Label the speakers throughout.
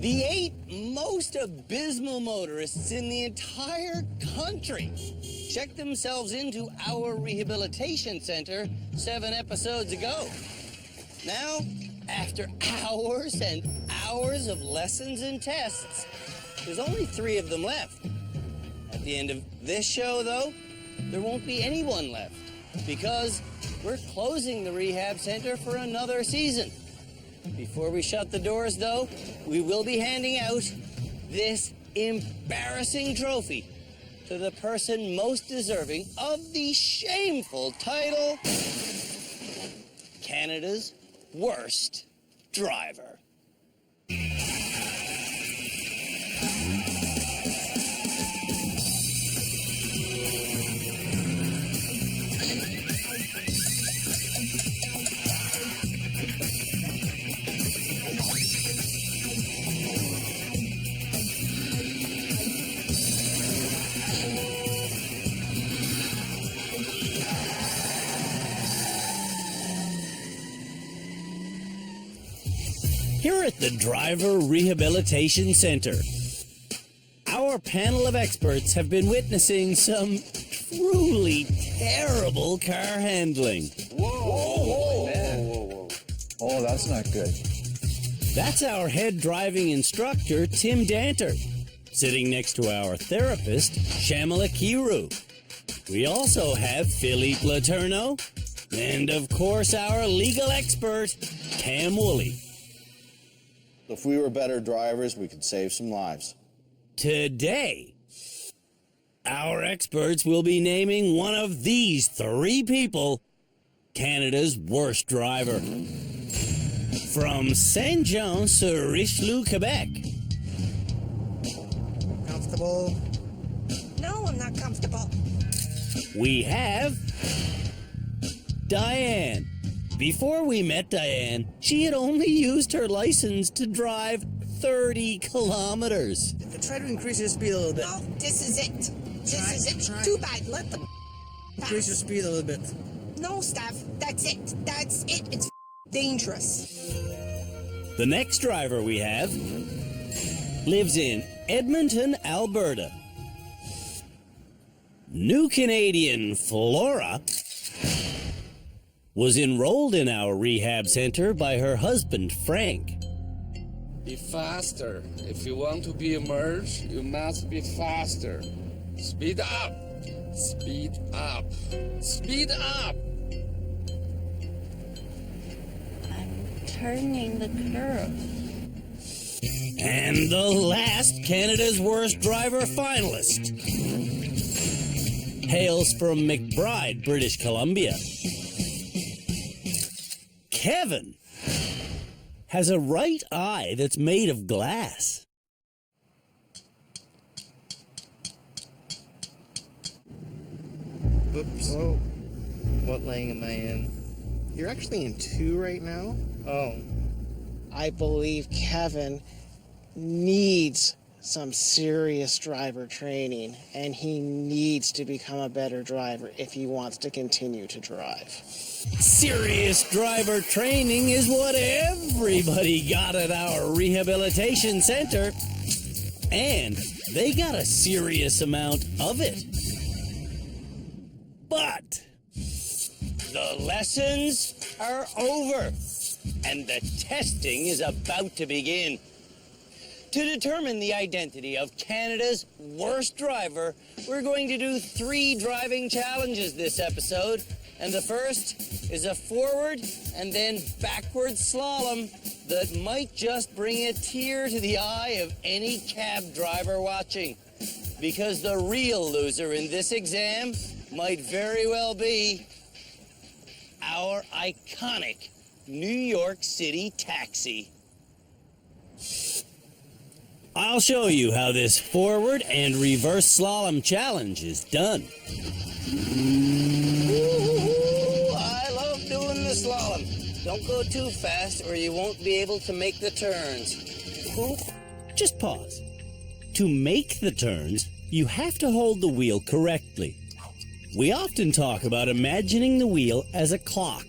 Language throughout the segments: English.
Speaker 1: The 8 most abysmal motorists in the entire country checked themselves into our rehabilitation center 7 episodes ago. Now, after hours and hours of lessons and tests, there's only 3 of them left. At the end of this show, though, there won't be anyone left because we're closing the rehab center for another season. Before we shut the doors, though, we will be handing out this embarrassing trophy to the person most deserving of the shameful title, Canada's Worst Driver. Here at the Driver Rehabilitation Center, our panel of experts have been witnessing some truly terrible car handling.
Speaker 2: Whoa. Oh, that's not good.
Speaker 1: That's our head driving instructor, Tim Danter, sitting next to our therapist, Shamala Kiru. We also have Philippe Letourneau, and of course our legal expert, Cam Woolley.
Speaker 3: If we were better drivers, we could save some lives.
Speaker 1: Today, our experts will be naming one of these 3 people Canada's worst driver. From Saint-Jean-sur-Richelieu, Quebec.
Speaker 4: Comfortable? No, I'm not comfortable.
Speaker 1: We have Diane. Before we met Diane, she had only used her license to drive 30 kilometers.
Speaker 4: Try to increase your speed a little bit.
Speaker 5: No, this is it. This is it. Too bad. Let them
Speaker 4: Increase your speed a little bit.
Speaker 5: No, Steph. That's it. That's it. It's dangerous.
Speaker 1: The next driver we have lives in Edmonton, Alberta. New Canadian Flora was enrolled in our rehab center by her husband, Frank.
Speaker 6: Be faster. If you want to be emerged, you must be faster. Speed up. Speed up. Speed up.
Speaker 7: I'm turning the curve.
Speaker 1: And the last Canada's Worst Driver finalist hails from McBride, British Columbia. Kevin has a right eye that's made of glass.
Speaker 8: Oops.
Speaker 9: Oh, what lane am I in?
Speaker 8: You're actually in 2 right now.
Speaker 9: Oh,
Speaker 8: I believe Kevin needs some serious driver training, and he needs to become a better driver if he wants to continue to drive.
Speaker 1: Serious driver training is what everybody got at our rehabilitation center, and they got a serious amount of it. But the lessons are over, and the testing is about to begin. To determine the identity of Canada's worst driver, we're going to do 3 driving challenges this episode. And the first is a forward and then backward slalom that might just bring a tear to the eye of any cab driver watching. Because the real loser in this exam might very well be our iconic New York City taxi. I'll show you how this forward and reverse slalom challenge is done. Ooh, I love doing the slalom. Don't go too fast or you won't be able to make the turns. Ooh, just pause. To make the turns, you have to hold the wheel correctly. We often talk about imagining the wheel as a clock.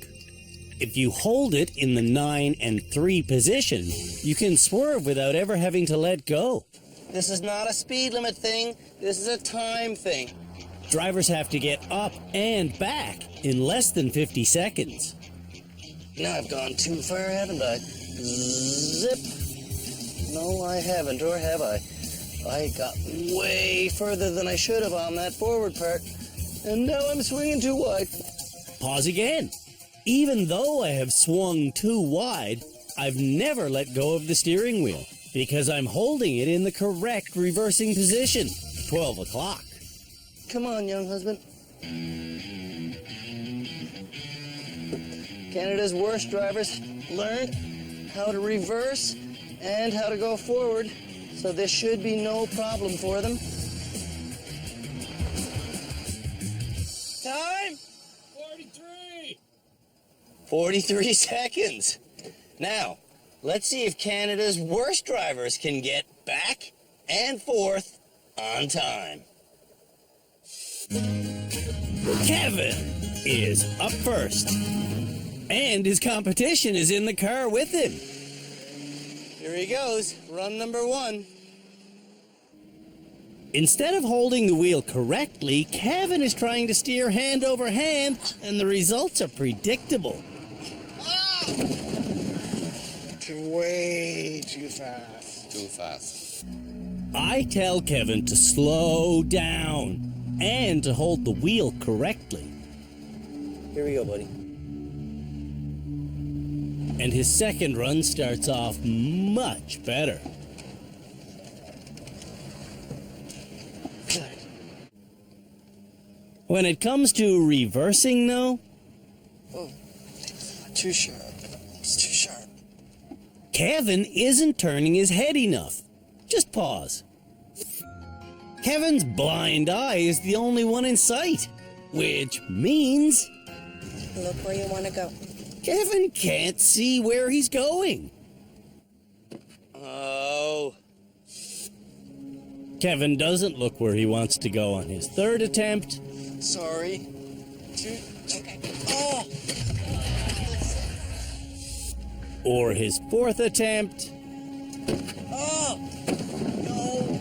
Speaker 1: If you hold it in the 9 and 3 position, you can swerve without ever having to let go. This is not a speed limit thing, this is a time thing. Drivers have to get up and back in less than 50 seconds. Now I've gone too far, haven't I? Zip. No, I haven't, or have I? I got way further than I should have on that forward part, and now I'm swinging too wide. Pause again. Even though I have swung too wide, I've never let go of the steering wheel because I'm holding it in the correct reversing position, 12 o'clock. Come on, young husband. Canada's worst drivers learned how to reverse and how to go forward, so this should be no problem for them. Time? 43 seconds. Now, let's see if Canada's worst drivers can get back and forth on time. Kevin is up first, and his competition is in the car with him. Here he goes, run number 1. Instead of holding the wheel correctly, Kevin is trying to steer hand over hand, and the results are predictable.
Speaker 8: Way too fast.
Speaker 6: Too fast.
Speaker 1: I tell Kevin to slow down and to hold the wheel correctly. Here we go, buddy. And his second run starts off much better. When it comes to reversing, though,
Speaker 8: Too sharp. It's too sharp.
Speaker 1: Kevin isn't turning his head enough. Just pause. Kevin's blind eye is the only one in sight, which means
Speaker 4: Look where you want to go.
Speaker 1: Kevin can't see where he's going. Oh. Kevin doesn't look where he wants to go on his third attempt.
Speaker 8: Sorry.
Speaker 4: Okay.
Speaker 8: Oh!
Speaker 1: Or his fourth attempt.
Speaker 8: Oh! No!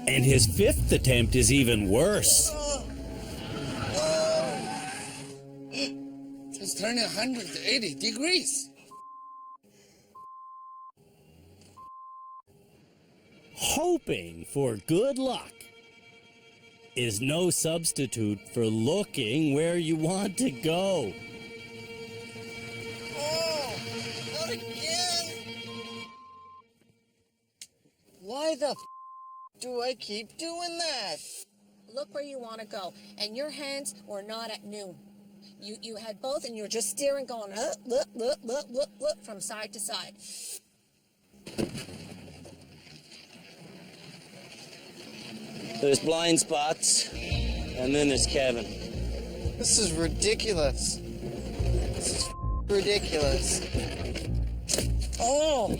Speaker 1: And his fifth attempt is even worse.
Speaker 6: It's turning 180 degrees.
Speaker 1: Hoping for good luck is no substitute for looking where you want to go.
Speaker 8: Oh! Not again! Why the do I keep doing that?
Speaker 4: Look where you want to go. And your hands were not at noon. You had both, and you were just steering, going look from side to side.
Speaker 1: There's blind spots, and then there's Kevin.
Speaker 8: This is ridiculous. This is ridiculous. Oh!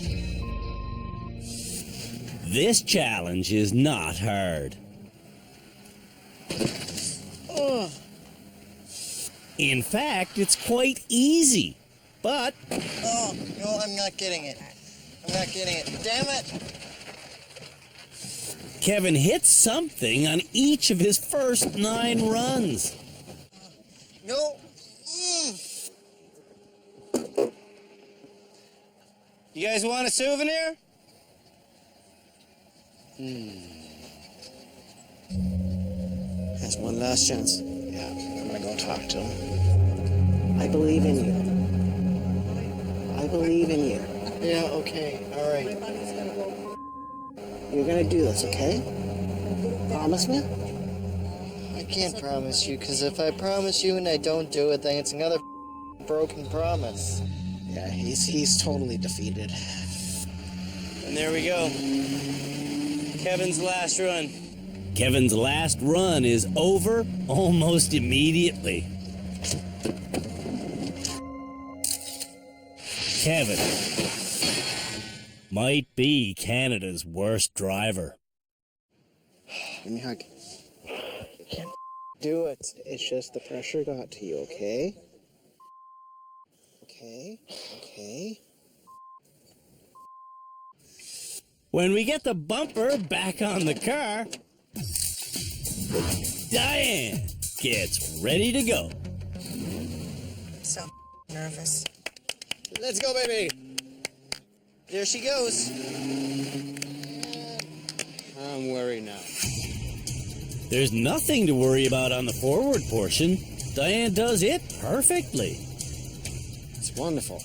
Speaker 1: This challenge is not hard.
Speaker 8: Oh!
Speaker 1: In fact, it's quite easy, but
Speaker 8: Oh, no, I'm not getting it. I'm not getting it. Damn it!
Speaker 1: Kevin hits something on each of his first 9 runs.
Speaker 8: No!
Speaker 1: You guys want a souvenir?
Speaker 8: That's one last chance. Yeah, I'm gonna go talk to him. I believe in you. I believe in you. Yeah, okay, alright. You're gonna do this, okay? Promise me? I can't promise you, because if I promise you and I don't do it, then it's another broken promise. Yeah, he's totally defeated.
Speaker 1: And there we go. Kevin's last run. Kevin's last run is over almost immediately. Kevin might be Canada's worst driver.
Speaker 8: Give me a hug. I can't Do it. It's just the pressure got to you, okay? Okay.
Speaker 1: When we get the bumper back on the car, Diane gets ready to go.
Speaker 5: So nervous.
Speaker 8: Let's go, baby. There she goes. I'm worried now.
Speaker 1: There's nothing to worry about on the forward portion. Diane does it perfectly.
Speaker 8: It's wonderful.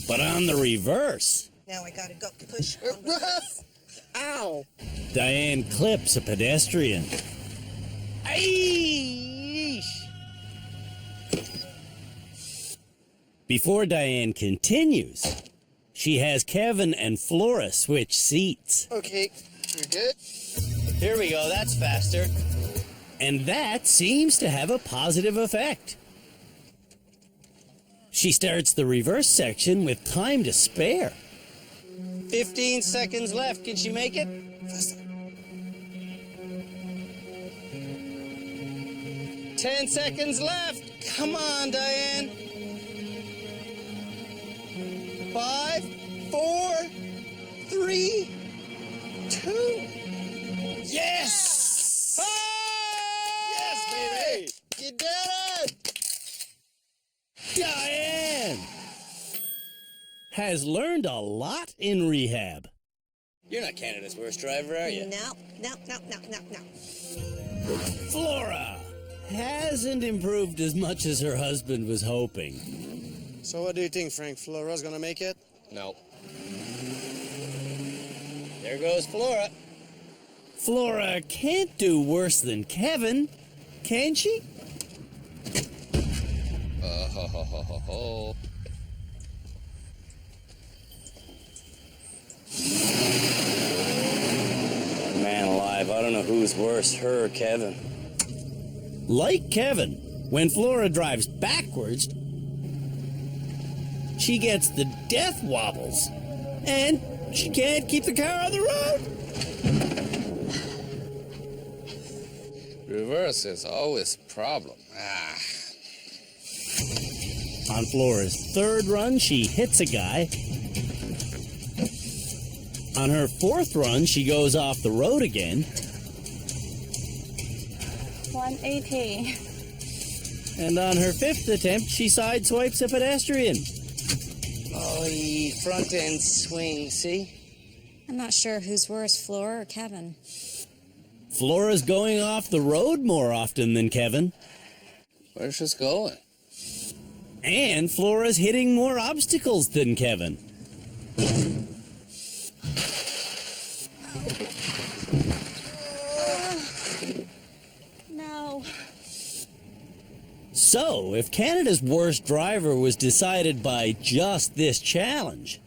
Speaker 1: But on the reverse,
Speaker 5: Now I gotta go push.
Speaker 8: Ow!
Speaker 1: Diane clips a pedestrian. Aish! Before Diane continues, she has Kevin and Flora switch seats.
Speaker 8: Okay, you're good?
Speaker 1: Here we go, that's faster. And that seems to have a positive effect. She starts the reverse section with time to spare. 15 seconds left. Can she make it? 10 seconds left. Come on, Diane. 5, 4, 3, 2. Yes! Ah!
Speaker 3: Yes, baby!
Speaker 1: You did it! Diane has learned a lot in rehab. You're not Canada's worst driver, are you?
Speaker 5: No.
Speaker 1: Flora hasn't improved as much as her husband was hoping.
Speaker 8: So what do you think, Frank? Flora's gonna make it?
Speaker 1: No. There goes Flora. Flora can't do worse than Kevin, can she?
Speaker 6: Ho, ho, ho, ho, ho.
Speaker 1: Man alive, I don't know who's worse, her or Kevin. Like Kevin, when Flora drives backwards, she gets the death wobbles, and she can't keep the car on the road.
Speaker 6: Reverse is always a problem.
Speaker 1: On Flora's third run, she hits a guy. On her fourth run, she goes off the road again.
Speaker 7: 180.
Speaker 1: And on her fifth attempt, she sideswipes a pedestrian. Oh, front end swing, see?
Speaker 4: I'm not sure who's worse, Flora or Kevin.
Speaker 1: Flora's going off the road more often than Kevin.
Speaker 6: Where's she going?
Speaker 1: And Flora's hitting more obstacles than Kevin.
Speaker 7: No.
Speaker 1: So, if Canada's worst driver was decided by just this challenge,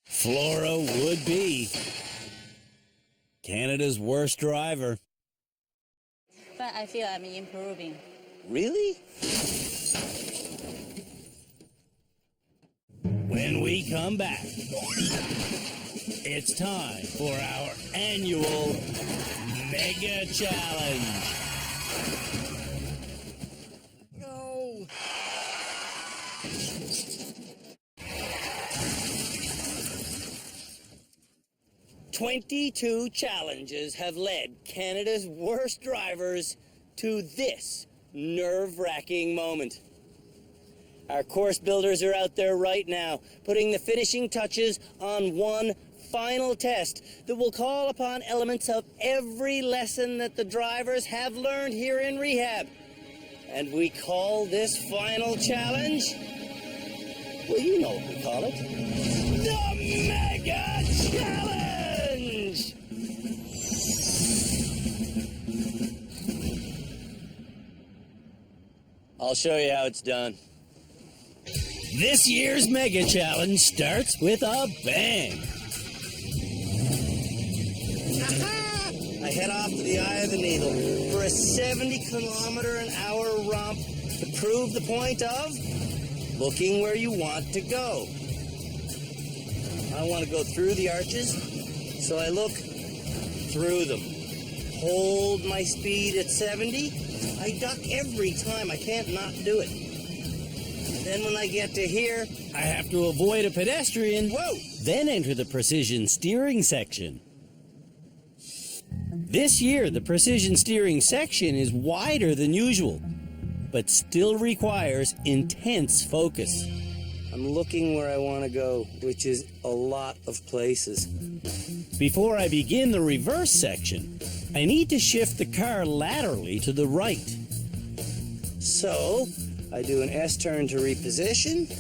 Speaker 1: Flora would be Canada's worst driver.
Speaker 7: But I feel I'm improving.
Speaker 1: Really? When we come back, it's time for our annual Mega Challenge.
Speaker 8: No!
Speaker 1: 22 challenges have led Canada's worst drivers to this nerve-wracking moment. Our course builders are out there right now, putting the finishing touches on one final test that will call upon elements of every lesson that the drivers have learned here in rehab. And we call this final challenge, well, you know what we call it, the Mega Challenge! I'll show you how it's done. This year's Mega Challenge starts with a bang. I head off to the eye of the needle for a 70-kilometer-an-hour romp to prove the point of looking where you want to go. I want to go through the arches, so I look through them. Hold my speed at 70. I duck every time. I can't not do it. Then when I get to here,
Speaker 10: I have to avoid a pedestrian.
Speaker 1: whoa!
Speaker 10: Then enter the precision steering section. This year, the precision steering section is wider than usual, but still requires intense focus.
Speaker 1: I'm looking where I want to go, which is a lot of places.
Speaker 10: Before I begin the reverse section, I need to shift the car laterally to the right.
Speaker 1: So, I do an S-turn to reposition.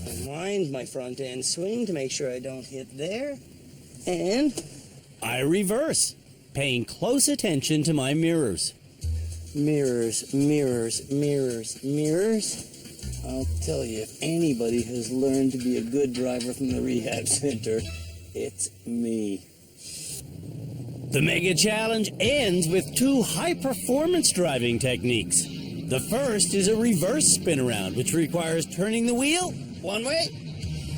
Speaker 1: I mind my front end swing to make sure I don't hit there. And
Speaker 10: I reverse, paying close attention to my mirrors.
Speaker 1: mirrors, mirrors, mirrors, mirrors. I'll tell you, if anybody has learned to be a good driver from the rehab center, it's me.
Speaker 10: The Mega Challenge ends with 2 high-performance driving techniques. The first is a reverse spin around, which requires turning the wheel one way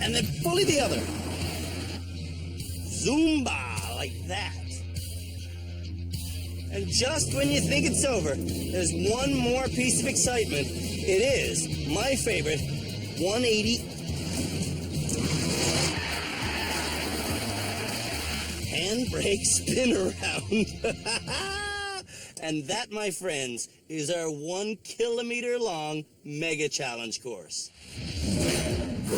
Speaker 10: and then fully the other.
Speaker 1: Zumba, like that. And just when you think it's over, there's one more piece of excitement. It is my favorite 180. Handbrake spin around. And that, my friends, is our 1 kilometer long Mega Challenge course.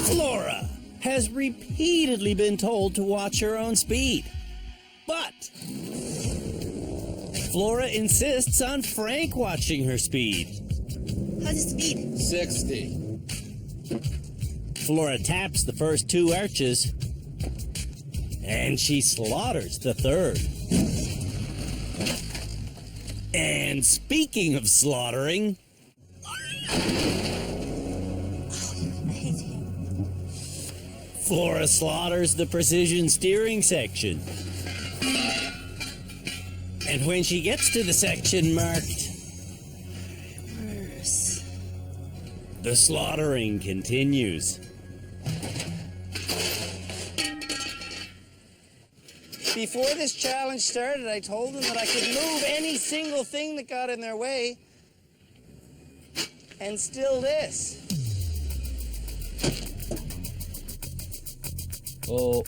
Speaker 10: Flora has repeatedly been told to watch her own speed. But Flora insists on Frank watching her speed.
Speaker 5: How's the speed?
Speaker 6: 60.
Speaker 10: Flora taps the first 2 arches, and she slaughters the third. And speaking of slaughtering, Flora slaughters the precision steering section. And when she gets to the section marked
Speaker 5: Worse.
Speaker 10: the slaughtering continues.
Speaker 1: Before this challenge started, I told them that I could move any single thing that got in their way. And still this.
Speaker 10: Oh.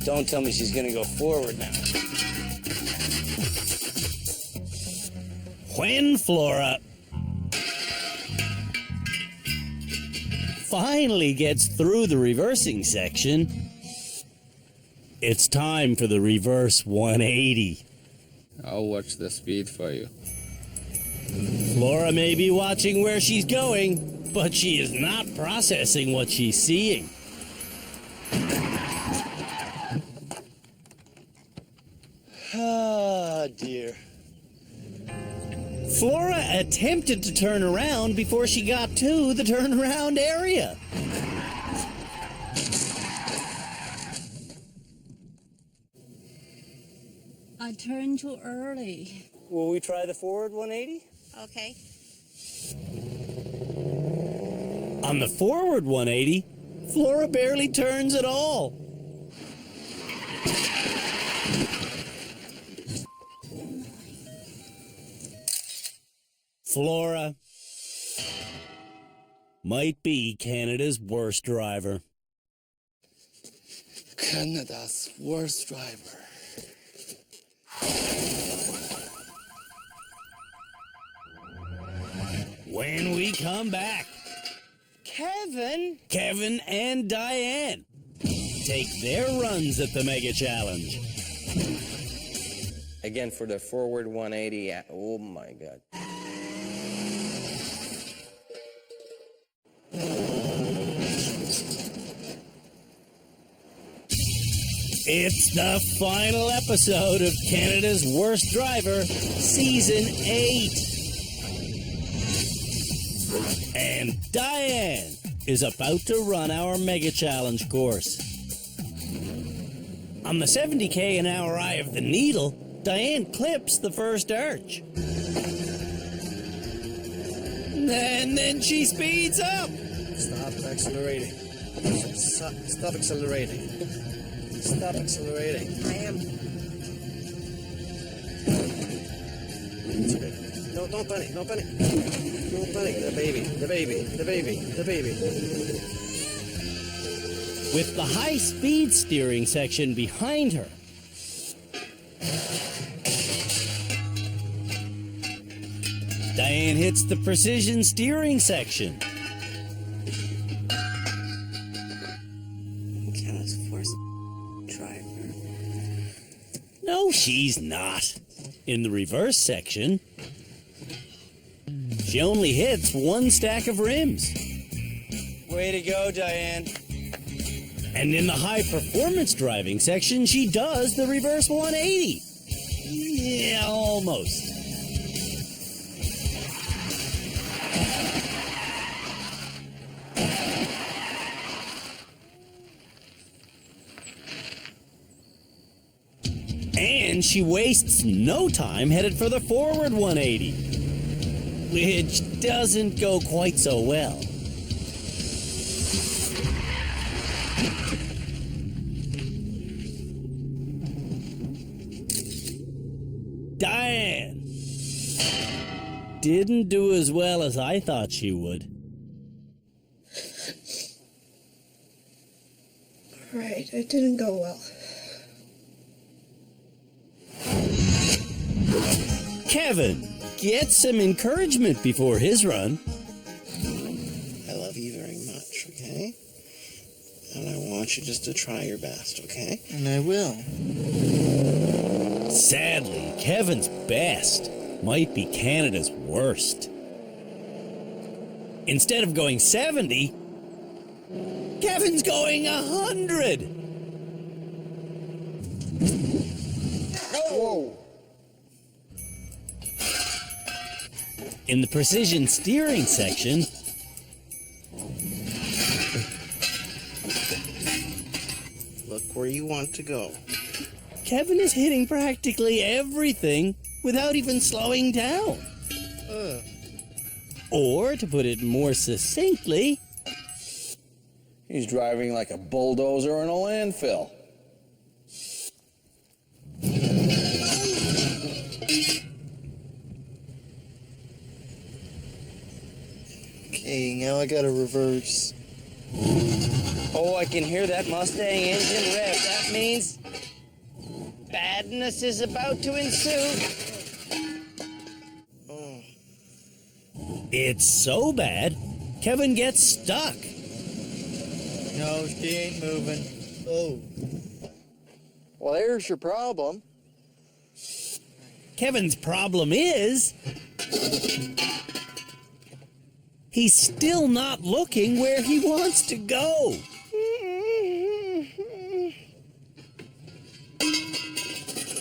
Speaker 1: Don't tell me she's gonna go forward now.
Speaker 10: When Flora finally gets through the reversing section, it's time for the reverse 180.
Speaker 6: I'll watch the speed for you.
Speaker 10: Flora may be watching where she's going, but she is not processing what she's seeing.
Speaker 1: Ah, dear.
Speaker 10: Flora attempted to turn around before she got to the turnaround area.
Speaker 7: I turned too early.
Speaker 1: Will we try the forward 180?
Speaker 5: Okay.
Speaker 10: On the forward 180, Flora barely turns at all. Flora might be Canada's worst driver.
Speaker 6: Canada's worst driver.
Speaker 10: When we come back, Kevin and Diane take their runs at the Mega Challenge.
Speaker 11: Again, for the forward 180, oh my God.
Speaker 10: It's the final episode of Canada's Worst Driver, Season 8. And Diane is about to run our Mega Challenge course. On the 70k an hour eye of the needle, Diane clips the first arch. And then she speeds up.
Speaker 3: Stop accelerating. Stop accelerating. Stop accelerating.
Speaker 5: I am.
Speaker 8: don't panic, don't panic. Don't panic, the baby, the baby, the baby, the baby.
Speaker 10: With the high-speed steering section behind her, Diane hits the precision steering section.
Speaker 8: Driver.
Speaker 10: No, she's not. In the reverse section, she only hits one stack of rims.
Speaker 1: Way to go, Diane.
Speaker 10: And in the high-performance driving section, she does the reverse 180. Yeah, almost. And she wastes no time headed for the forward 180, which doesn't go quite so well. Diane didn't do as well as I thought she would.
Speaker 5: Right, it didn't go well.
Speaker 10: Kevin gets some encouragement before his run.
Speaker 8: I love you very much, okay? And I want you just to try your best, okay?
Speaker 9: And I will.
Speaker 10: Sadly, Kevin's best might be Canada's worst. Instead of going 70, Kevin's going 100.
Speaker 3: Whoa!
Speaker 10: In the precision steering section,
Speaker 8: Look where you want to go.
Speaker 10: Kevin is hitting practically everything without even slowing down. Or, to put it more succinctly,
Speaker 3: He's driving like a bulldozer in a landfill.
Speaker 9: Okay, now I gotta reverse.
Speaker 1: Oh, I can hear that Mustang engine rev. That means badness is about to ensue.
Speaker 10: it's so bad, Kevin gets stuck.
Speaker 9: No, she ain't moving. Oh.
Speaker 3: Well, there's your problem.
Speaker 10: Kevin's problem is he's still not looking where he wants to go.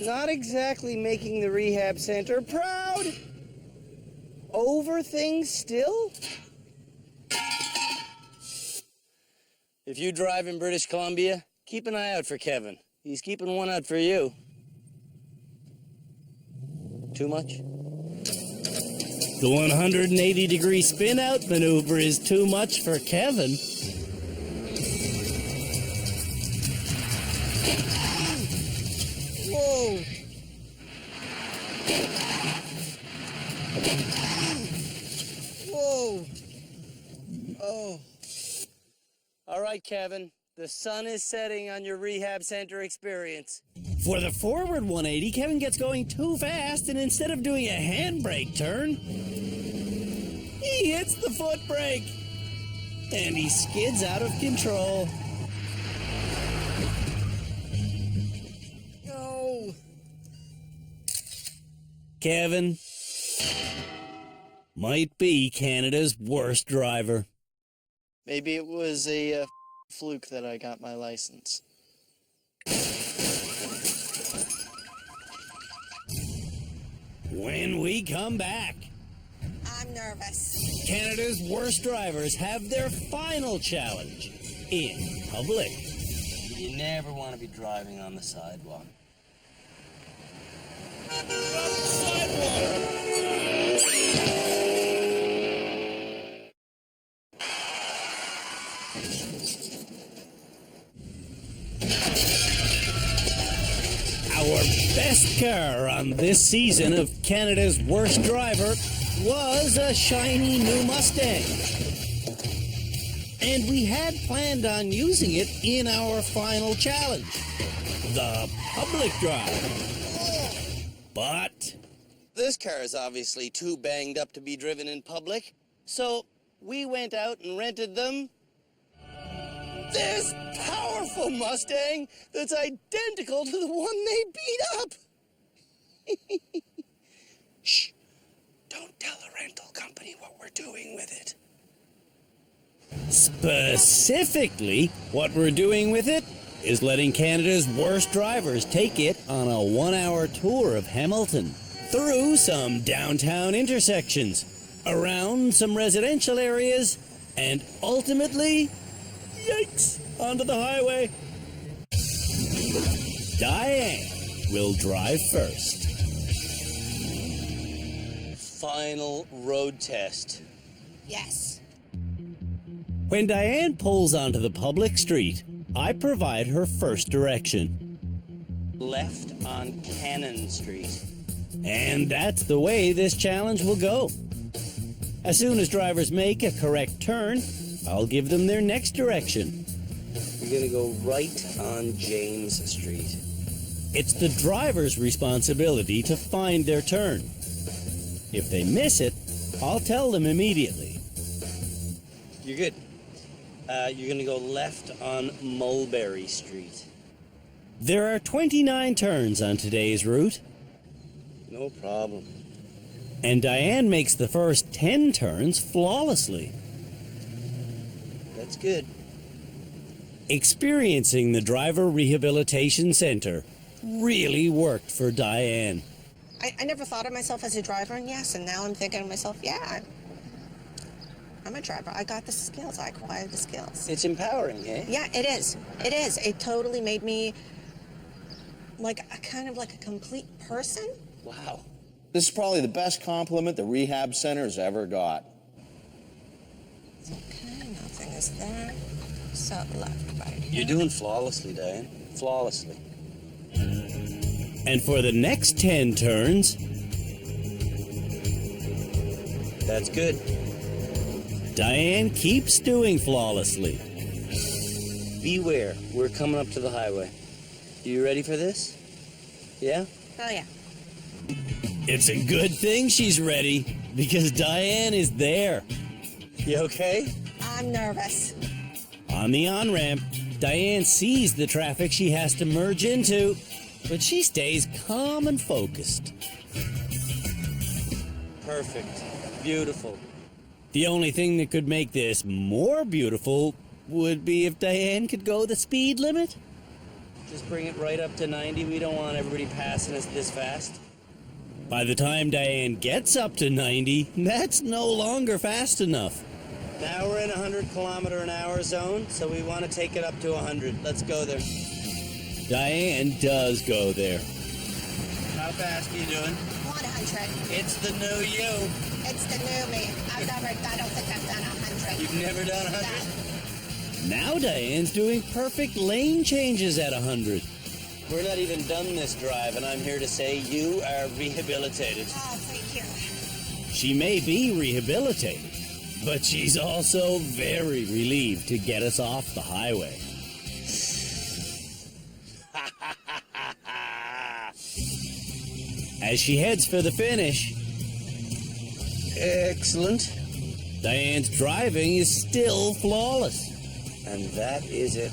Speaker 1: Not exactly making the rehab center proud. Over things still? If you drive in British Columbia, keep an eye out for Kevin. He's keeping one out for you. Too much?
Speaker 10: The 180-degree spin-out maneuver is too much for Kevin.
Speaker 9: Whoa! Whoa! Oh.
Speaker 1: All right, Kevin. The sun is setting on your rehab center experience.
Speaker 10: For the forward 180, Kevin gets going too fast, and instead of doing a handbrake turn, he hits the foot brake, and he skids out of control.
Speaker 9: No!
Speaker 10: Kevin might be Canada's worst driver.
Speaker 9: Maybe it was a fluke that I got my license.
Speaker 10: When we come back,
Speaker 5: I'm nervous.
Speaker 10: Canada's worst drivers have their final challenge in public.
Speaker 1: You never want to be driving on the sidewalk.
Speaker 10: Our best car on this season of Canada's Worst Driver was a shiny new Mustang. And we had planned on using it in our final challenge, the public drive. But
Speaker 1: This car is obviously too banged up to be driven in public, so we went out and rented them this powerful Mustang that's identical to the one they beat up. Shh, don't tell the rental company what we're doing with it.
Speaker 10: specifically, what we're doing with it is letting Canada's worst drivers take it on a 1-hour tour of Hamilton, through some downtown intersections, around some residential areas, and ultimately, yikes, onto the highway. Diane will drive first.
Speaker 1: Final road test.
Speaker 5: Yes.
Speaker 10: When Diane pulls onto the public street, I provide her first direction.
Speaker 1: Left on Cannon Street.
Speaker 10: And that's the way this challenge will go. As soon as drivers make a correct turn, I'll give them their next direction.
Speaker 1: You're gonna go right on James Street.
Speaker 10: It's the driver's responsibility to find their turn. If they miss it, I'll tell them immediately.
Speaker 1: You're good. You're gonna go left on Mulberry Street.
Speaker 10: There are 29 turns on today's route,
Speaker 1: No problem.
Speaker 10: and Diane makes the first 10 turns flawlessly.
Speaker 1: That's good.
Speaker 10: Experiencing the Driver Rehabilitation Center really worked for Diane.
Speaker 5: I never thought of myself as a driver, and yes, and now I'm thinking to myself, yeah, I'm a driver. I got the skills. I acquired the skills.
Speaker 1: It's empowering, eh?
Speaker 5: Yeah, it is. It is. It totally made me like a kind of like a complete person.
Speaker 1: Wow.
Speaker 3: This is probably the best compliment the rehab center's ever got.
Speaker 5: Okay, nothing is there. So left, right.
Speaker 1: You're doing flawlessly, Diane. Flawlessly.
Speaker 10: And for the next 10 turns,
Speaker 1: That's good.
Speaker 10: Diane keeps doing flawlessly.
Speaker 1: Beware, we're coming up to the highway. You ready for this? Yeah?
Speaker 5: Oh yeah.
Speaker 10: It's a good thing she's ready, because Diane is there.
Speaker 1: You okay?
Speaker 5: I'm nervous.
Speaker 10: On the on-ramp, Diane sees the traffic she has to merge into, but she stays calm and focused.
Speaker 1: Perfect. Beautiful.
Speaker 10: The only thing that could make this more beautiful would be if Diane could go the speed limit.
Speaker 1: Just bring it right up to 90. We don't want everybody passing us this fast.
Speaker 10: By the time Diane gets up to 90, that's no longer fast enough.
Speaker 1: Now we're in a 100-kilometer-an-hour zone, so we want to take it up to 100. Let's go there.
Speaker 10: Diane does go there.
Speaker 1: How fast are you doing?
Speaker 5: 100.
Speaker 1: It's the new you.
Speaker 5: It's the new me. I don't think I've done 100.
Speaker 1: You've never done 100?
Speaker 10: Now Diane's doing perfect lane changes at 100.
Speaker 1: We're not even done this drive, and I'm here to say you are rehabilitated.
Speaker 5: Oh, thank you.
Speaker 10: She may be rehabilitated, but she's also very relieved to get us off the highway. As she heads for the finish,
Speaker 1: Excellent.
Speaker 10: Diane's driving is still flawless.
Speaker 1: And that is it.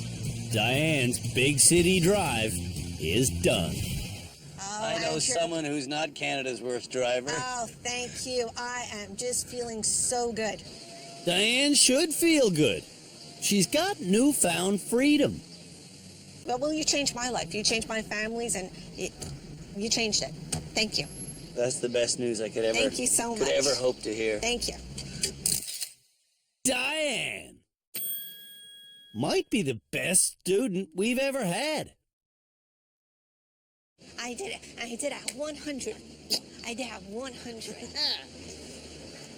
Speaker 10: Diane's big city drive is done.
Speaker 5: Oh,
Speaker 1: I know
Speaker 5: Andrew.
Speaker 1: someone who's not Canada's worst driver.
Speaker 5: Oh, thank you. I am just feeling so good.
Speaker 10: Diane should feel good. She's got newfound freedom.
Speaker 5: Well, you changed my life. You changed my family's, and you changed it. Thank you.
Speaker 1: That's the best news I could ever.
Speaker 5: Thank you so
Speaker 1: could
Speaker 5: much.
Speaker 1: ever hope to hear.
Speaker 5: Thank you.
Speaker 10: Diane might be the best student we've ever had.
Speaker 5: I did it. I did it. 100. I did it. 100.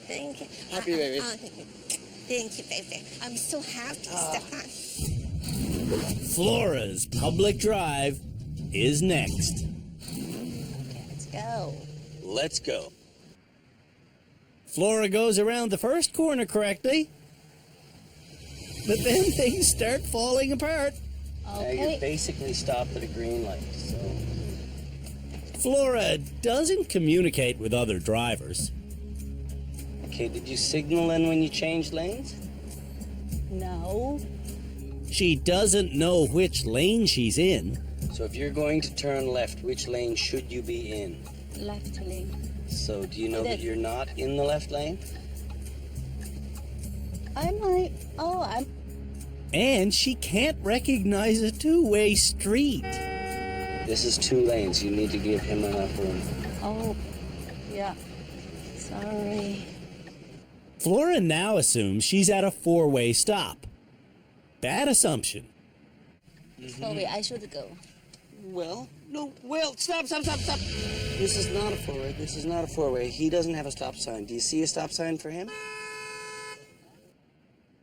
Speaker 5: Thank you.
Speaker 1: Happy, baby.
Speaker 5: Thank you, baby. I'm so happy, Stefan.
Speaker 10: Flora's public drive is next.
Speaker 5: Okay, let's go.
Speaker 1: Let's go.
Speaker 10: Flora goes around the first corner correctly, but then things start falling apart.
Speaker 1: Now you're basically stopped at a green light, so...
Speaker 10: Flora doesn't communicate with other drivers.
Speaker 1: Okay, did you signal then when you changed lanes?
Speaker 7: No.
Speaker 10: She doesn't know which lane she's in.
Speaker 1: So if you're going to turn left, which lane should you be in?
Speaker 7: Left lane.
Speaker 1: So do you know that you're not in the left lane?
Speaker 7: I might. Oh, I'm.
Speaker 10: And she can't recognize a two-way street.
Speaker 1: This is 2 lanes. You need to give him enough room.
Speaker 7: Oh, yeah. Sorry.
Speaker 10: Flora now assumes she's at a 4-way stop. Bad assumption.
Speaker 7: Sorry, I should go.
Speaker 1: Well, no, stop. This is not a 4-way. This is not a 4-way. He doesn't have a stop sign. Do you see a stop sign for him?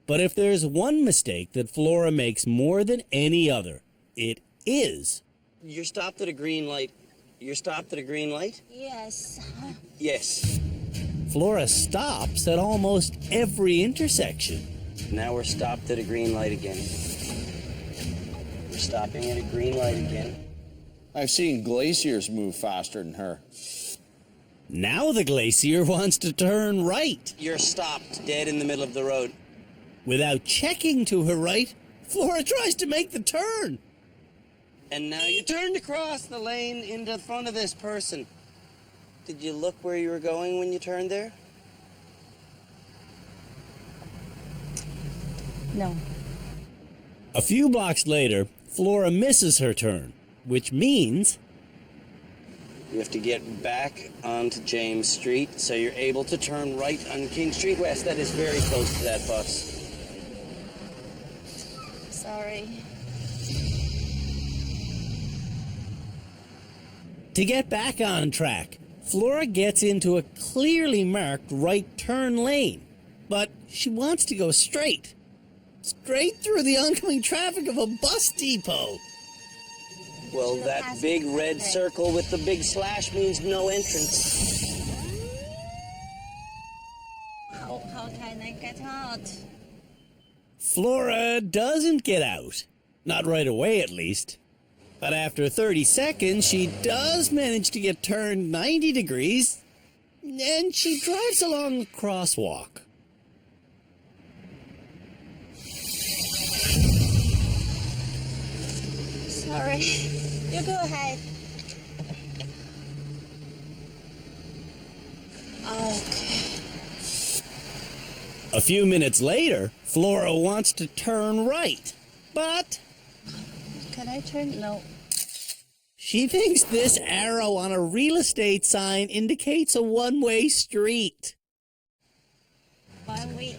Speaker 10: But if there's one mistake that Flora makes more than any other, it is.
Speaker 1: You're stopped at a green light. You're stopped at a green light?
Speaker 7: Yes.
Speaker 1: Yes.
Speaker 10: Flora stops at almost every intersection.
Speaker 1: Now we're stopped at a green light again. We're stopping at a green light again.
Speaker 3: I've seen glaciers move faster than her.
Speaker 10: Now the glacier wants to turn right.
Speaker 1: You're stopped dead in the middle of the road.
Speaker 10: Without checking to her right, Flora tries to make the turn.
Speaker 1: And now you turned across the lane into front of this person. Did you look where you were going when you turned there?
Speaker 7: No.
Speaker 10: A few blocks later, Flora misses her turn, which means
Speaker 1: you have to get back onto James Street so you're able to turn right on King Street West. That is very close to that bus.
Speaker 7: Sorry.
Speaker 10: to get back on track, Flora gets into a clearly marked right turn lane, but she wants to go straight. Straight through the oncoming traffic of a bus depot.
Speaker 1: Well, that big red circle with the big slash means no entrance.
Speaker 7: How can I get out?
Speaker 10: Flora doesn't get out. Not right away, at least. But after 30 seconds, she does manage to get turned 90 degrees, and she drives along the crosswalk.
Speaker 7: Sorry. You go ahead. Okay.
Speaker 10: A few minutes later, Flora wants to turn right, but
Speaker 7: Can I turn? No.
Speaker 10: she thinks this arrow on a real estate sign indicates a one-way street.
Speaker 7: One way.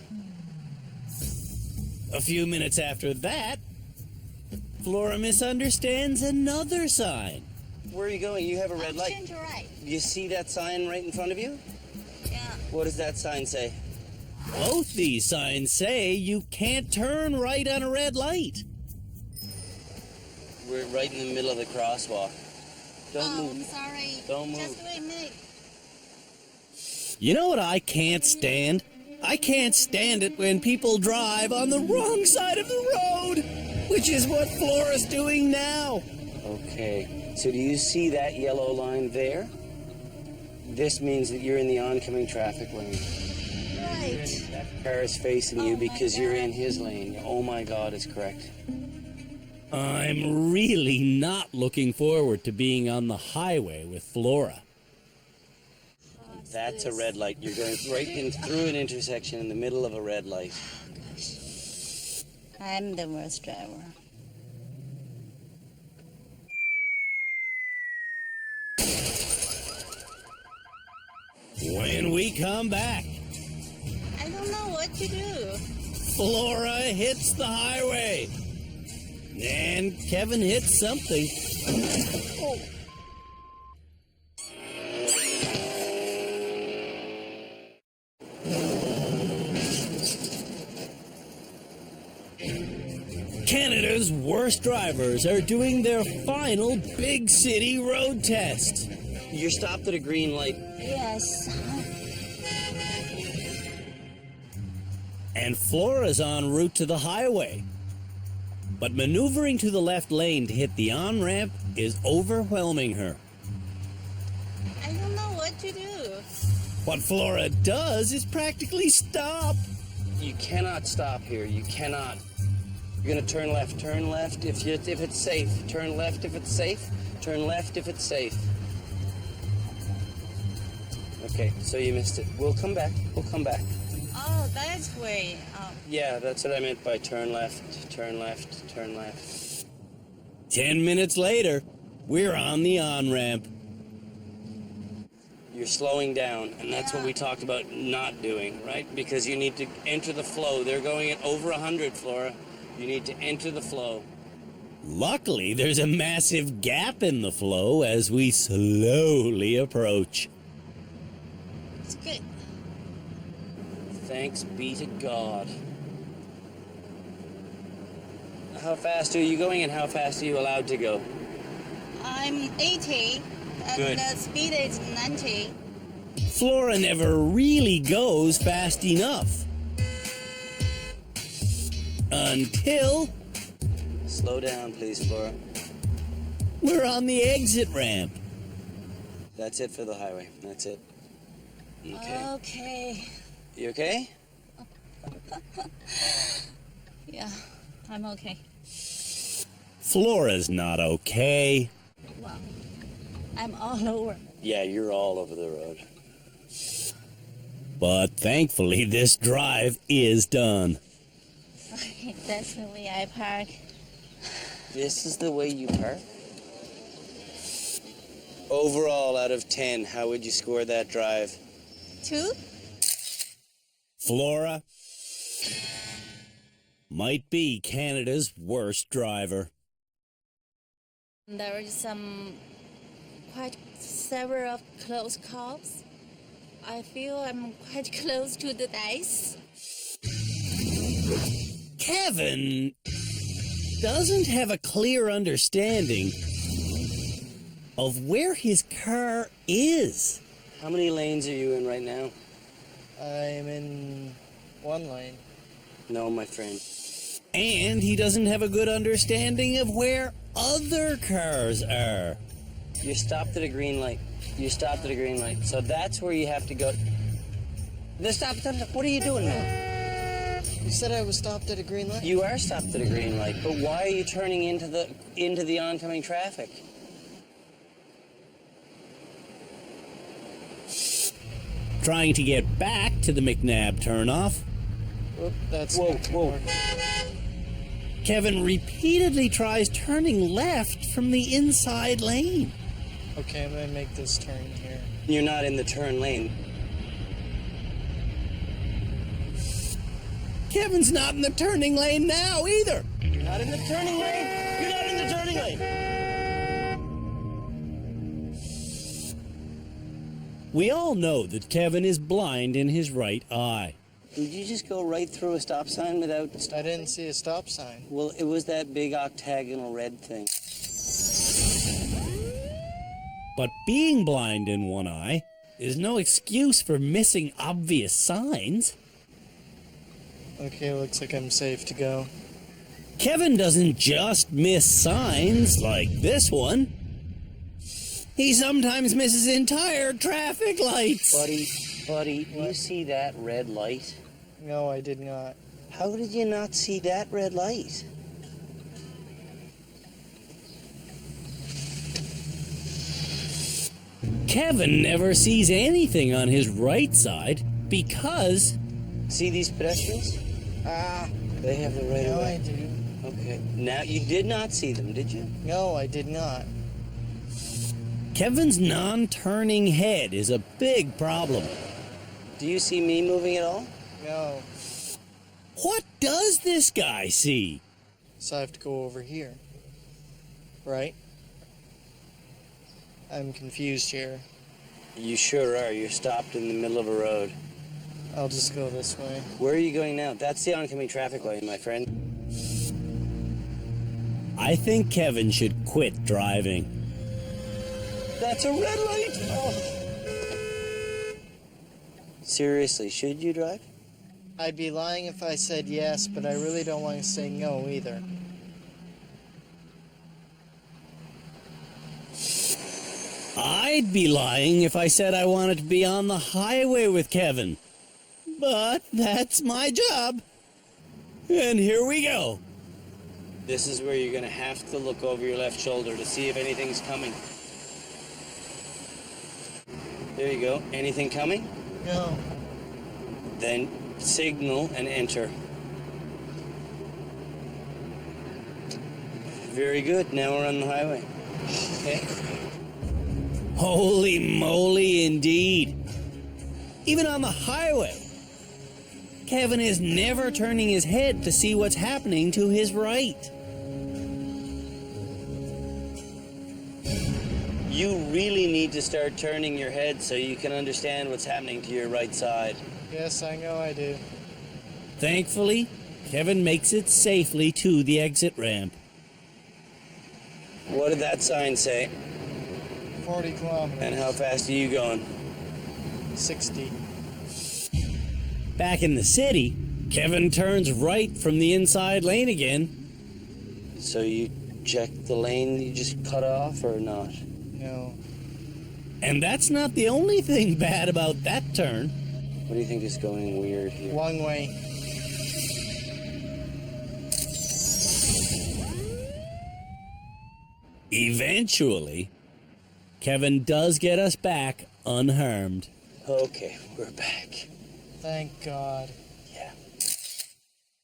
Speaker 10: A few minutes after that, Flora misunderstands another sign.
Speaker 1: Where are you going? You have a red light.
Speaker 7: Change right.
Speaker 1: You see that sign right in front of you?
Speaker 7: Yeah.
Speaker 1: What does that sign say?
Speaker 10: Both these signs say you can't turn right on a red light.
Speaker 1: We're right in the middle of the crosswalk. Don't move.
Speaker 7: I'm sorry.
Speaker 1: Don't move.
Speaker 7: Just wait a minute.
Speaker 10: You know what I can't stand? I can't stand it when people drive on the wrong side of the road, which is what Flora's doing now.
Speaker 1: Okay, so do you see that yellow line there? This means that you're in the oncoming traffic lane.
Speaker 7: Right.
Speaker 1: That car is facing you because you're in his lane. Oh my God, is correct.
Speaker 10: I'm really not looking forward to being on the highway with Flora.
Speaker 1: That's a red light. You're going right in through an intersection in the middle of a red light.
Speaker 7: I'm the worst driver.
Speaker 10: When we come back,
Speaker 7: I don't know what to do.
Speaker 10: Flora hits the highway. And Kevin hits something.
Speaker 7: Oh.
Speaker 10: Canada's worst drivers are doing their final big city road test.
Speaker 1: You're stopped at a green light.
Speaker 7: Yes.
Speaker 10: and Flora's en route to the highway. But maneuvering to the left lane to hit the on-ramp is overwhelming her.
Speaker 7: I don't know what to do.
Speaker 10: What Flora does is practically stop.
Speaker 1: You cannot stop here. You cannot. You're gonna turn left. Turn left if it's safe. Turn left if it's safe. Turn left if it's safe. Okay, so you missed it. We'll come back. We'll come back.
Speaker 7: Oh, that's way.
Speaker 1: Yeah, that's what I meant by turn left, turn left, turn left.
Speaker 10: 10 minutes later, we're on the on-ramp.
Speaker 1: You're slowing down, and that's what we talked about not doing, right? Because you need to enter the flow. They're going at over 100, Flora. You need to enter the flow.
Speaker 10: Luckily, there's a massive gap in the flow as we slowly approach.
Speaker 7: It's good.
Speaker 1: Thanks be to God. How fast are you going, and how fast are you allowed to go?
Speaker 7: I'm 80, and
Speaker 1: Good.
Speaker 7: the speed is 90.
Speaker 10: Flora never really goes fast enough. Until
Speaker 1: Slow down, please, Flora.
Speaker 10: we're on the exit ramp.
Speaker 1: That's it for the highway. That's it. Okay.
Speaker 7: Okay.
Speaker 1: You okay?
Speaker 7: Yeah, I'm okay.
Speaker 10: Flora's not okay.
Speaker 7: Wow. I'm all over.
Speaker 1: Yeah, you're all over the road.
Speaker 10: But thankfully, this drive is done.
Speaker 7: That's the way I park.
Speaker 1: This is the way you park? Overall, out of 10, how would you score that drive?
Speaker 7: 2?
Speaker 10: Flora might be Canada's worst driver.
Speaker 7: There is some quite several close calls. I feel I'm quite close to the dice.
Speaker 10: Kevin doesn't have a clear understanding of where his car is.
Speaker 1: How many lanes are you in right now?
Speaker 9: I'm in one lane.
Speaker 1: No, my friend.
Speaker 10: And he doesn't have a good understanding of where other cars are.
Speaker 1: You stopped at a green light. You stopped at a green light. So that's where you have to go. What are you doing now?
Speaker 9: You said I was stopped at a green light?
Speaker 1: You are stopped at a green light, but why are you turning into the oncoming traffic?
Speaker 10: Trying to get back to the McNabb turnoff,
Speaker 9: Oop, that's
Speaker 1: Whoa,
Speaker 9: not gonna
Speaker 1: whoa.
Speaker 9: work.
Speaker 10: Kevin repeatedly tries turning left from the inside lane.
Speaker 9: Okay, I'm gonna make this turn here.
Speaker 1: You're not in the turn lane.
Speaker 10: Kevin's not in the turning lane now either.
Speaker 1: You're not in the turning lane. You're not in the turning lane.
Speaker 10: We all know that Kevin is blind in his right eye.
Speaker 1: Did you just go right through a stop sign without...
Speaker 9: I didn't see a stop sign.
Speaker 1: Well, it was that big octagonal red thing.
Speaker 10: But being blind in one eye is no excuse for missing obvious signs.
Speaker 9: Okay, looks like I'm safe to go.
Speaker 10: Kevin doesn't just miss signs like this one. He sometimes misses entire traffic lights.
Speaker 1: Buddy, you see that red light?
Speaker 9: No, I did not.
Speaker 1: How did you not see that red light?
Speaker 10: Kevin never sees anything on his right side because...
Speaker 1: See these pedestrians? They have the right
Speaker 9: No,
Speaker 1: of
Speaker 9: I
Speaker 1: way.
Speaker 9: do.
Speaker 1: Okay. Now, you did not see them, did you?
Speaker 9: No, I did not.
Speaker 10: Kevin's non-turning head is a big problem.
Speaker 1: Do you see me moving at all?
Speaker 9: No.
Speaker 10: What does this guy see?
Speaker 9: So I have to go over here. Right? I'm confused here.
Speaker 1: You sure are. You're stopped in the middle of a road.
Speaker 9: I'll just go this way.
Speaker 1: Where are you going now? That's the oncoming traffic lane, my friend.
Speaker 10: I think Kevin should quit driving.
Speaker 1: That's a red light! Oh. Seriously, should you drive?
Speaker 9: I'd be lying if I said yes, but I really don't want to say no either.
Speaker 10: I'd be lying if I said I wanted to be on the highway with Kevin. But that's my job. And here we go. This is where you're going to have to look over your left shoulder to see if anything's coming. There you go. Anything coming?
Speaker 9: No.
Speaker 10: Then signal and enter. Very good. Now we're on the highway. Okay. Holy moly, indeed. Even on the highway, Kevin is never turning his head to see what's happening to his right. You really need to start turning your head so you can understand what's happening to your right side.
Speaker 9: Yes, I know I do.
Speaker 10: Thankfully, Kevin makes it safely to the exit ramp. What did that sign say?
Speaker 9: 40 kilometers.
Speaker 10: And how fast are you going?
Speaker 9: 60.
Speaker 10: Back in the city, Kevin turns right from the inside lane again. So you checked the lane you just cut off or not?
Speaker 9: No.
Speaker 10: And that's not the only thing bad about that turn. What do you think is going weird here?
Speaker 9: One way.
Speaker 10: Eventually, Kevin does get us back unharmed. Okay, we're back.
Speaker 9: Thank God.
Speaker 10: Yeah.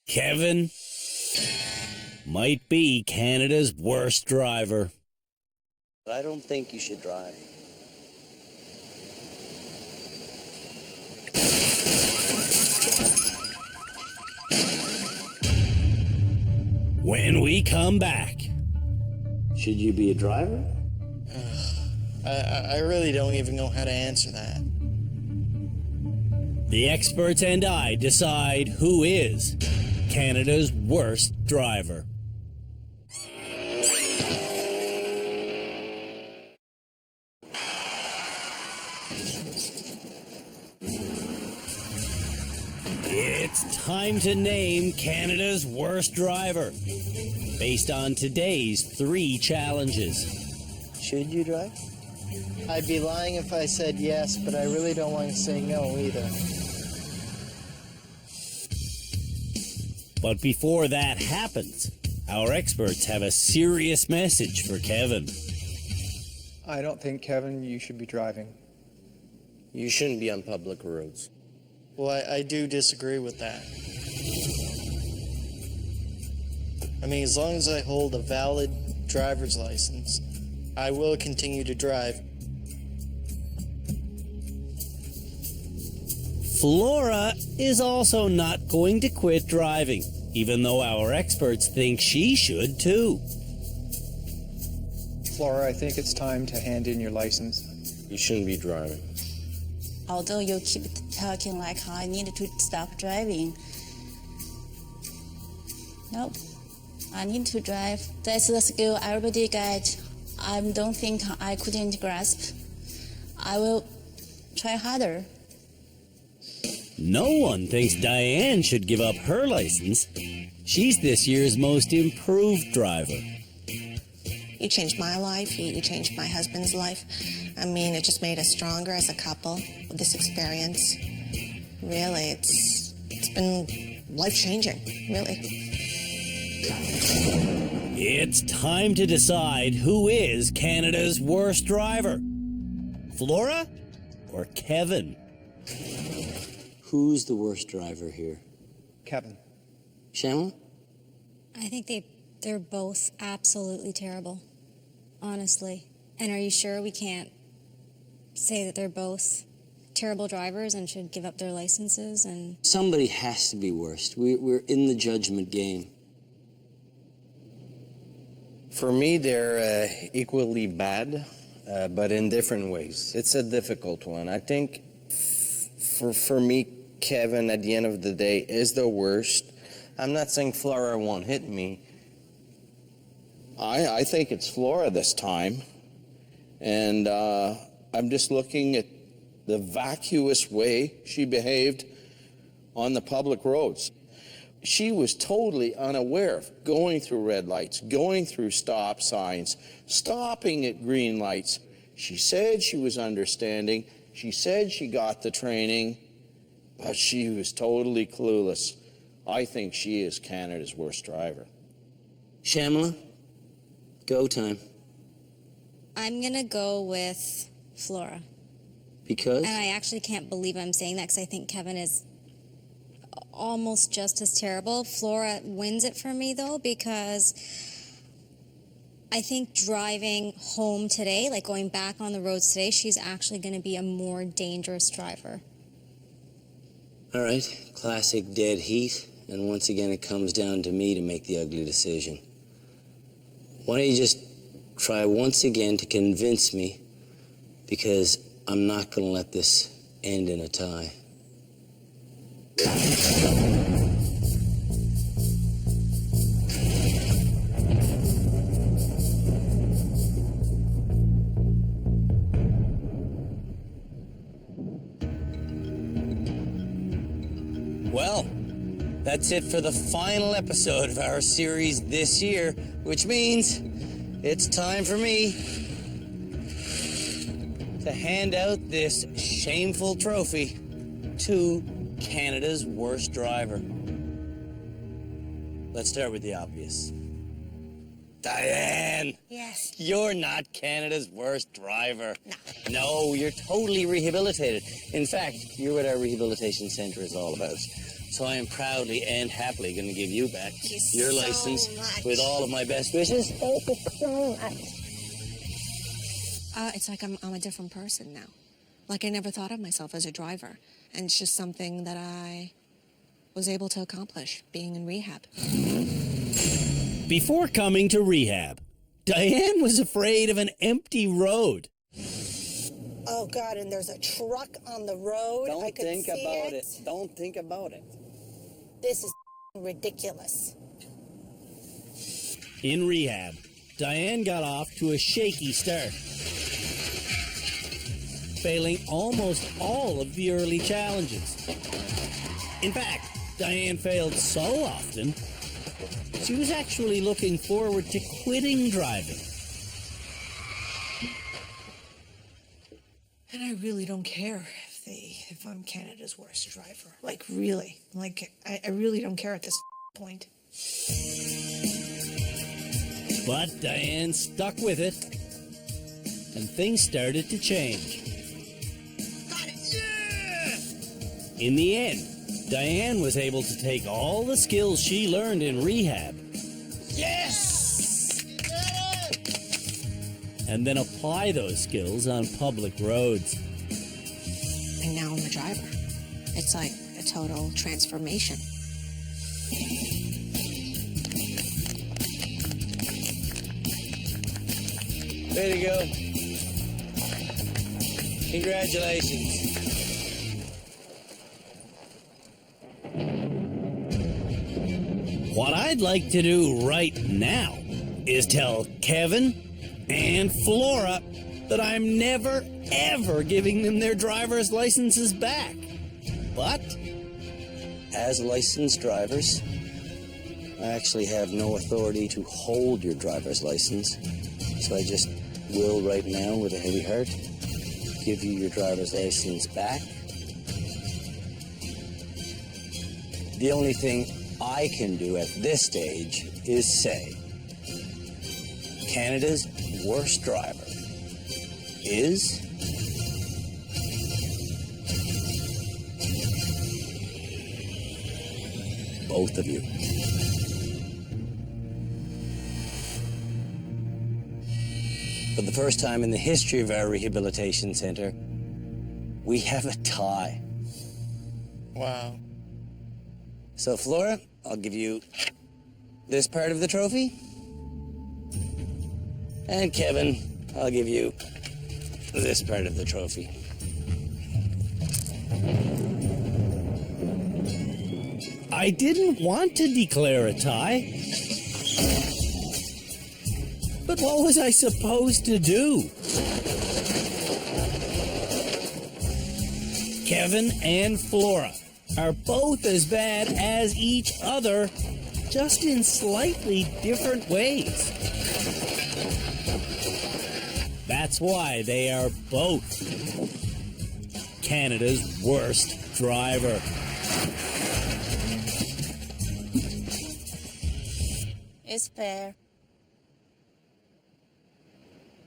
Speaker 10: Kevin might be Canada's worst driver. I don't think you should drive. When we come back, should you be a driver?
Speaker 9: I really don't even know how to answer that.
Speaker 10: The experts and I decide who is Canada's worst driver. It's time to name Canada's worst driver, based on today's 3 challenges. Should you drive?
Speaker 9: I'd be lying if I said yes, but I really don't want to say no either.
Speaker 10: But before that happens, our experts have a serious message for Kevin.
Speaker 2: I don't think, Kevin, you should be driving.
Speaker 11: You shouldn't be on public roads.
Speaker 9: Well, I do disagree with that. I mean, as long as I hold a valid driver's license, I will continue to drive.
Speaker 10: Flora is also not going to quit driving, even though our experts think she should too.
Speaker 2: Flora, I think it's time to hand in your license.
Speaker 11: You shouldn't be driving.
Speaker 7: Although you keep talking like I need to stop driving. Nope, I need to drive. That's the skill everybody get. I don't think I couldn't grasp. I will try harder.
Speaker 10: No one thinks Diane should give up her license. She's this year's most improved driver.
Speaker 5: You changed my life, you changed my husband's life. I mean, it just made us stronger as a couple with this experience. Really, it's been life-changing, really.
Speaker 10: It's time to decide who is Canada's worst driver. Flora or Kevin? Who's the worst driver here?
Speaker 2: Kevin.
Speaker 10: Shamla?
Speaker 12: I think they're both absolutely terrible, honestly. And are you sure we can't say that they're both terrible drivers and should give up their licenses? And
Speaker 10: Somebody has to be worst. We're in the judgment game.
Speaker 11: For me, they're equally bad, but in different ways. It's a difficult one. I think for me, Kevin, at the end of the day, is the worst. I'm not saying Flora won't hit me.
Speaker 3: I think it's Flora this time. And I'm just looking at the vacuous way she behaved on the public roads. She was totally unaware of going through red lights, going through stop signs, stopping at green lights. She said she was understanding. She said she got the training, but she was totally clueless. I think she is Canada's worst driver.
Speaker 1: Shamala, go time.
Speaker 12: I'm going to go with Flora.
Speaker 1: Because?
Speaker 12: And I actually can't believe I'm saying that because I think Kevin is almost just as terrible. Flora wins it for me, though, because I think driving home today, like going back on the roads today, she's actually going to be a more dangerous driver.
Speaker 1: All right, classic dead heat. And once again, it comes down to me to make the ugly decision. Why don't you just try once again to convince me, because I'm not going to let this end in a tie. Well, that's it for the final episode of our series this year, which means it's time for me to hand out this shameful trophy to Canada's worst driver. Let's start with the obvious. Diane!
Speaker 4: Yes.
Speaker 1: You're not Canada's worst driver. No, you're totally rehabilitated. In fact, you're what our rehabilitation center is all about. So I am proudly and happily going to give you back your license with all of my best wishes.
Speaker 4: Thank you so much.
Speaker 5: It's like I'm a different person now. Like I never thought of myself as a driver. And it's just something that I was able to accomplish being in rehab.
Speaker 10: Before coming to rehab, Diane was afraid of an empty road.
Speaker 4: Oh, God, and there's a truck on the road. I could
Speaker 1: think
Speaker 4: see
Speaker 1: about it. Don't think about it.
Speaker 4: This is ridiculous.
Speaker 10: In rehab, Diane got off to a shaky start, failing almost all of the early challenges. In fact, Diane failed so often, she was actually looking forward to quitting driving.
Speaker 13: And I really don't care if I'm Canada's worst driver. Like, really. Like, I really don't care at this point.
Speaker 10: But Diane stuck with it, and things started to change. In the end, Diane was able to take all the skills she learned in rehab.
Speaker 1: Yes!
Speaker 10: And then apply those skills on public roads.
Speaker 5: And now I'm a driver. It's like a total transformation.
Speaker 1: Way to go. Congratulations.
Speaker 10: What I'd like to do right now is tell Kevin and Flora that I'm never, ever giving them their driver's licenses back. But
Speaker 1: As licensed drivers, I actually have no authority to hold your driver's license. So I just will right now, with a heavy heart, give you your driver's license back. The only thing I can do at this stage is say, Canada's worst driver is both of you. For the first time in the history of our rehabilitation center, we have a tie.
Speaker 9: Wow.
Speaker 1: So, Flora, I'll give you this part of the trophy. And Kevin, I'll give you this part of the trophy.
Speaker 10: I didn't want to declare a tie. But what was I supposed to do? Kevin and Flora, are both as bad as each other, just in slightly different ways. That's why they are both Canada's worst driver.
Speaker 7: It's fair.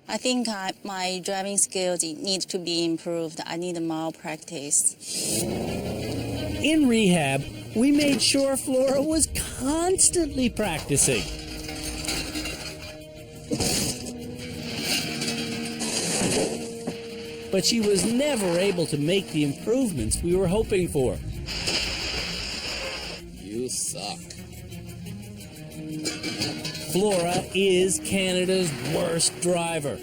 Speaker 7: I think my driving skills need to be improved. I need more practice.
Speaker 10: In rehab, we made sure Flora was constantly practicing. But she was never able to make the improvements we were hoping for.
Speaker 6: You suck.
Speaker 10: Flora is Canada's worst driver.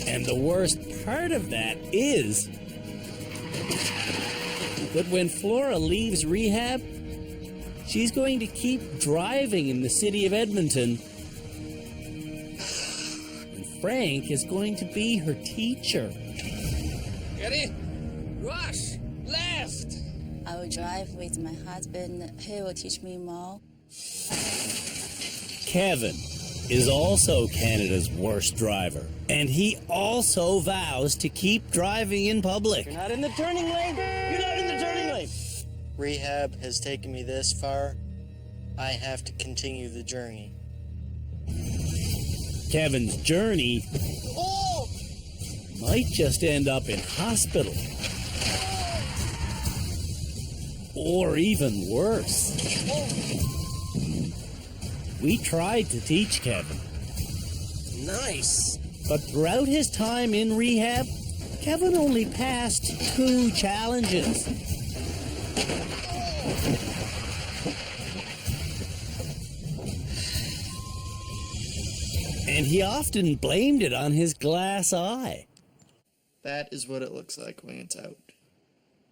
Speaker 10: And the worst part of that is that when Flora leaves rehab, she's going to keep driving in the city of Edmonton. And Frank is going to be her teacher.
Speaker 6: Get in! Rush! Left!
Speaker 7: I will drive with my husband. He will teach me more.
Speaker 10: Kevin is also Canada's worst driver, and he also vows to keep driving in public.
Speaker 1: You're not in the turning lane. You're not in the turning lane.
Speaker 9: Rehab has taken me this far. I have to continue the journey.
Speaker 10: Kevin's journey might just end up in hospital. Or even worse. We tried to teach Kevin.
Speaker 1: Nice.
Speaker 10: But throughout his time in rehab, Kevin only passed 2 challenges. And he often blamed it on his glass eye.
Speaker 9: That is what it looks like when it's out.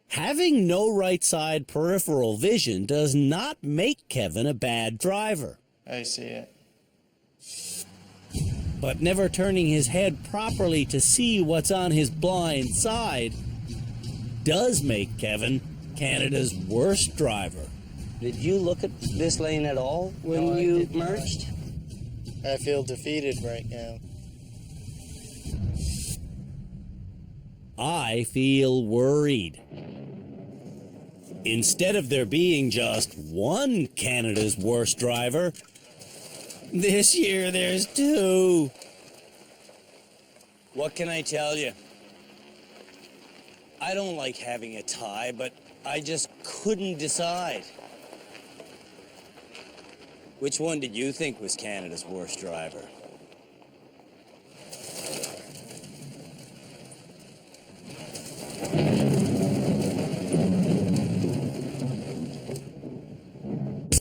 Speaker 10: Having no right side peripheral vision does not make Kevin a bad driver.
Speaker 9: I see it.
Speaker 10: But never turning his head properly to see what's on his blind side does make Kevin Canada's worst driver.
Speaker 1: Did you look at this lane at all when you merged?
Speaker 9: I feel defeated right now.
Speaker 10: I feel worried. Instead of there being just one Canada's worst driver, this year there's 2.
Speaker 1: What can I tell you? I don't like having a tie, but I just couldn't decide. Which one did you think was Canada's worst driver?